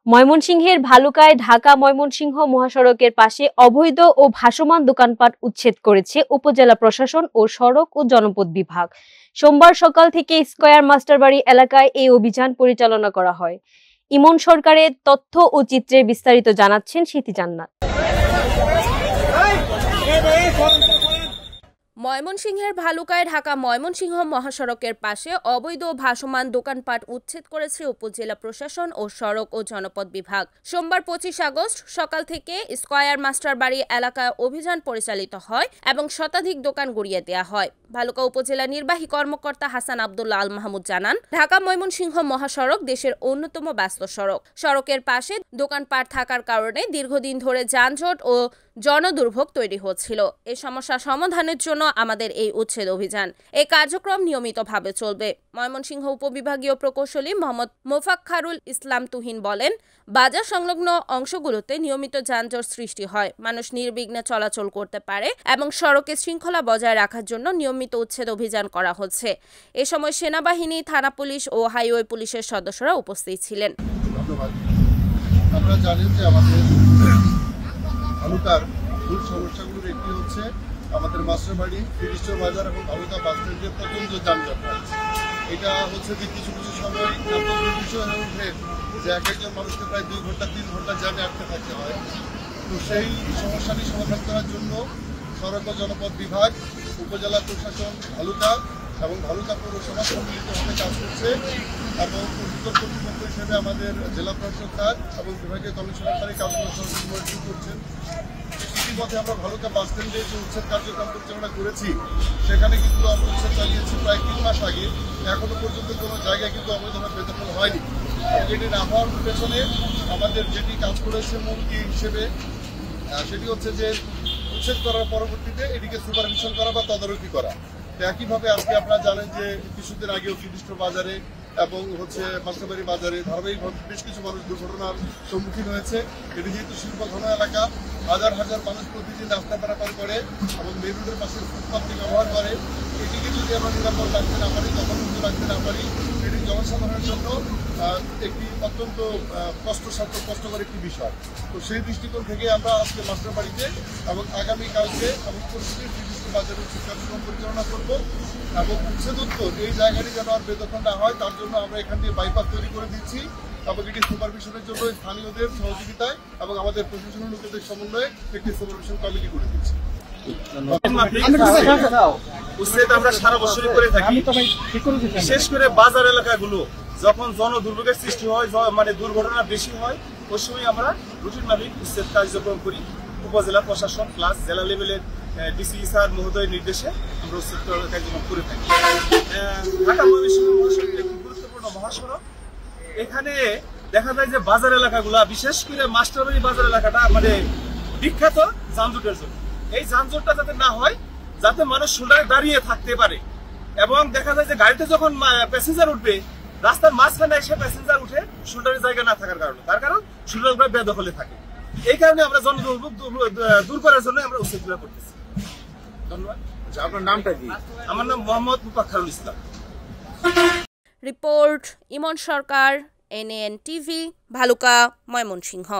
ময়মনসিংহের ভালুকায় ঢাকা ময়মনসিংহ মহাসড়কের পাশে অবৈধ ও ভাসমান দোকানপাট উচ্ছেদ করেছে উপজেলা প্রশাসন ও সড়ক ও জনপথ বিভাগ। সোমবার সকাল থেকে স্কয়ার মাস্টারবাড়ি এলাকায় এই অভিযান পরিচালনা করা হয়। ইমন সরকারের তথ্য ও চিত্রে বিস্তারিত জানাচ্ছেন স্মৃতি জান্নাত। ময়মনসিংহের ভালুকায় ঢাকা ময়মনসিংহ মহাসড়কের পাশে অবৈধ ভাসমান দোকানপাট উচ্ছেদ করেছে উপজেলা প্রশাসন ও সড়ক ও জনপথ বিভাগ। সোমবার 25 আগস্ট সকাল থেকে স্কয়ার মাস্টারবাড়ি এলাকায় অভিযান পরিচালিত হয় এবং শতাধিক দোকান গুড়িয়ে দেওয়া হয়। ভালুকা উপজেলা নির্বাহী কর্মকর্তা হাসান আব্দুল্লাহ আল মাহমুদ জানান, ঢাকা ময়মনসিংহ মহাসড়ক দেশের অন্যতম ব্যস্ত সড়ক। সড়কের পাশে দোকানপাট থাকার কারণে দীর্ঘদিন ধরে যানজট ও জনদুর্ভোগ তৈরি হচ্ছিল। এই সমস্যা সমাধানের জন্য আমাদের এই উচ্ছেদ অভিযান। এই কার্যক্রম নিয়মিতভাবে চলবে। ময়মনসিংহ উপবিভাগীয় প্রকৌশলী মোহাম্মদ মোফাক্খারুল ইসলাম তুহিন বলেন, বাজার সংলগ্ন অংশগুলোতে নিয়মিত যানজট সৃষ্টি হয়। মানুষ নির্বিঘ্নে চলাচল করতে পারে এবং সড়কে শৃঙ্খলা বজায় রাখার জন্য নিয়মিত উচ্ছেদ অভিযান করা হচ্ছে। এ সময় সেনাবাহিনী, থানা পুলিশ ও হাইওয়ে পুলিশের সদস্যরা উপস্থিত ছিলেন। আমরা জানি যে আমাদের ভালুকার মূল সমস্যাগুলোর একটি হচ্ছে আমাদের মাস্টারবাড়ি, ফিরিস্ট বাজার এবং ভালুকা বাস স্ট্যান্ডের প্রচণ্ড যানজট। এটা হচ্ছে যে কিছু কিছু সময় এত বিষয় হয়ে ওঠে যে এক একজন মানুষকে প্রায় 2 ঘন্টা 3 ঘন্টা জ্যামে আটকে থাকতে হয়। তো সেই সমস্যাটি সমাধান করার জন্য সড়ক ও জনপথ বিভাগ, উপজেলা প্রশাসন, ভালুকা এবং ভালুকা পৌরসভা সম্মিলিতভাবে কাজ করছে এবং উত্তর কর্তৃপক্ষ হিসেবে আমাদের জেলা প্রশাসক এবং বিভাগীয় কমিশনার কাজগুলো সরাসরি করছেন। ইতিমধ্যে আমরা ভালুকা বাস স্ট্যান্ডে যে উচ্ছেদ কার্যক্রম পরিচালনা করেছি, সেখানে কিন্তু আমরা উচ্ছেদ চালিয়েছি প্রায় 3 মাস আগে। এখনো পর্যন্ত কোনো জায়গায় কিন্তু অবৈধভাবে বেদখল হয়নি। এটি না হওয়ার পেছনে আমাদের যেটি কাজ করেছে মূল কি হিসেবে সেটি হচ্ছে যে উচ্ছেদ করার পরবর্তীতে এটিকে সুপারভিশন করা বা তদারকি করা। একইভাবে আজকে আপনারা জানেন যে কিছুদিন আগেও ফিরিস্ট বাজারে এবং মাস্টারবাড়ি বাজারে ধারাবাহিকভাবে বেশ কিছু মানুষ দুর্ঘটনার সম্মুখীন হয়েছে। এটি যেহেতু শিল্পঘন এলাকা, হাজার হাজার মানুষ প্রতিদিন রাস্তা পারাপার করে এবং মেন রোডের পাশে ফুটপাথটি ব্যবহার করে। এটিকে যদি আমরা নিরাপদ রাখতে না পারি, দখলমুক্ত রাখতে না পারি, এটি জনসাধারণের জন্য একটি অত্যন্ত কষ্টকর একটি বিষয়। তো সেই দৃষ্টিকোণ থেকে আমরা আজকে মাস্টারবাড়িতে এবং আগামীকালকে এবং পরিস্থিতির ফিরিস্ট বাজারে উচ্ছেদ কার্যক্রম পরিচালনা করব এবং উচ্ছেদোত্তর এই জায়গাটি যেন আর বেদখল না হয় তার জন্য আমরা এখান থেকে বাইপাস তৈরি করে দিচ্ছি এবং এটি সুপারভিশনের জন্য স্থানীয়দের সহযোগিতায় এবং আমাদের প্রশাসনের লোকেদের সমন্বয়ে একটি সুপারভিশন কমিটি করে দিচ্ছি। উচ্ছেদ আমরা সারা বছরই করে থাকি। বিশেষ করে বাজার এলাকাগুলো যখন জনদুর্ভোগের সৃষ্টি হয়, মানে দুর্ঘটনা বেশি হয়, ওই সময় আমরা রুটিন মাফিক উচ্ছেদ কার্যক্রম করি। উপজেলা প্রশাসন প্লাস জেলা লেভেলের ডিসি স্যার মহোদয়ের নির্দেশে আমরা উচ্ছেদ কার্যক্রম করে থাকি। ঢাকা ময়মনসিংহ মহাসড়ক একটি গুরুত্বপূর্ণ মহাসড়ক। এখানে দেখা যায় যে বাজার এলাকাগুলা, বিশেষ করে মাস্টারবাড়ি বাজার এলাকাটা মানে বিখ্যাত যানজটের জন্য। এই যানজটটা যাতে না হয়, যাতে মানুষ শোল্ডারে দাঁড়িয়ে থাকতে পারে এবং দেখা যায় যে গাড়িতে যখন প্যাসেঞ্জার উঠবে, রাস্তার মাঝখানে এসে প্যাসেঞ্জার উঠে শোল্ডারের জায়গা না থাকার কারণে, তার কারণ শোল্ডারগুলো বেদখলে থাকে। এই কারণে আমরা জনদুর্ভোগ দূর করার জন্য আমরা উচ্ছেদগুলো করতেছি। ধন্যবাদ। আপনার নামটা কি? আমার নাম মোহাম্মদ মোফাক্খারুল ইসলাম। রিপোর্ট ইমন সরকার, NAN TV, ভালুকা, ময়মনসিংহ।